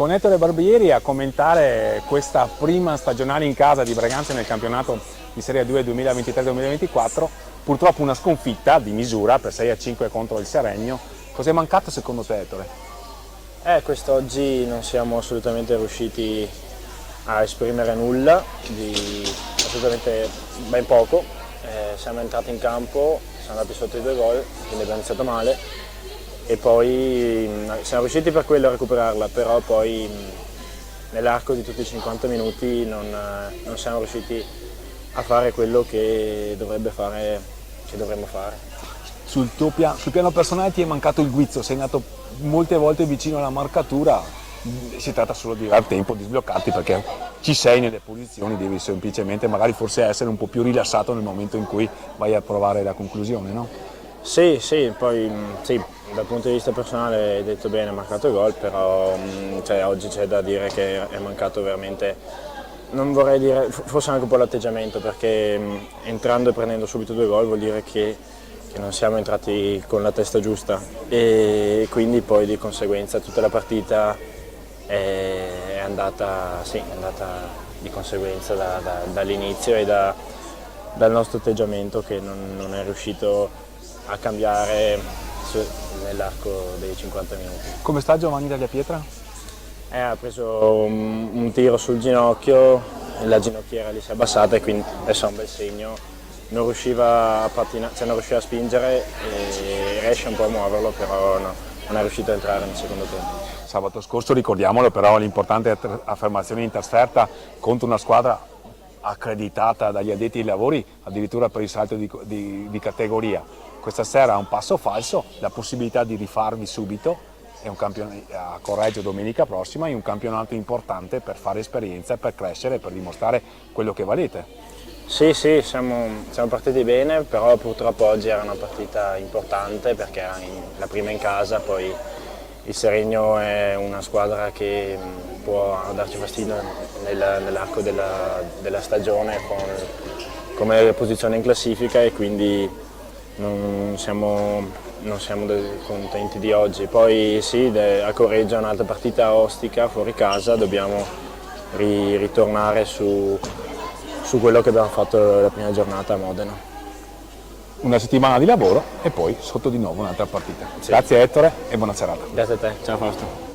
con Ettore Barbieri a commentare questa prima stagionale in casa di Braganza nel campionato di Serie 2 2023-2024. Purtroppo una sconfitta di misura per 6-5 contro il Seregno. Cos'è mancato secondo te, Ettore? Quest'oggi non siamo assolutamente riusciti a esprimere nulla, assolutamente ben poco. Siamo entrati in campo, siamo andati sotto i 2 gol, quindi abbiamo iniziato male e poi siamo riusciti per quello a recuperarla, però poi nell'arco di tutti i 50 minuti non siamo riusciti a fare quello che dovremmo fare. Sul piano personale ti è mancato il guizzo, sei andato molte volte vicino alla marcatura, si tratta solo di dare tempo di sbloccarti perché ci sei nelle posizioni, devi semplicemente magari forse essere un po' più rilassato nel momento in cui vai a provare la conclusione, no? Sì, poi sì, dal punto di vista personale hai detto bene, ha marcato il gol, però oggi c'è da dire che è mancato veramente, non vorrei dire, forse anche un po' l'atteggiamento, perché entrando e prendendo subito 2 gol vuol dire che non siamo entrati con la testa giusta e quindi poi di conseguenza tutta la partita è andata di conseguenza dall'inizio e dal nostro atteggiamento che non è riuscito a cambiare nell'arco dei 50 minuti. Come sta Giovanni Dalla Pietra? Ha preso un tiro sul ginocchio, la ginocchiera gli si è abbassata e quindi adesso è un bel segno. Non riusciva a pattinare, non riusciva a spingere e riesce un po' a muoverlo, però no, non è riuscito a entrare nel secondo tempo. Sabato scorso, ricordiamolo, però l'importante affermazione in trasferta contro una squadra accreditata dagli addetti ai lavori addirittura per il salto di categoria. Questa sera un passo falso, la possibilità di rifarvi subito a Correggio domenica prossima, è un campionato importante per fare esperienza, per crescere, per dimostrare quello che valete. Sì, siamo partiti bene, però purtroppo oggi era una partita importante perché era la prima in casa, poi il Seregno è una squadra che può darci fastidio nell'arco della stagione come posizione in classifica e quindi non siamo contenti di oggi. Poi sì, a Correggio è un'altra partita ostica fuori casa, dobbiamo ritornare su quello che abbiamo fatto la prima giornata a Modena. Una settimana di lavoro e poi sotto di nuovo un'altra partita. Sì. Grazie Ettore e buona serata. Grazie a te, ciao Fausto.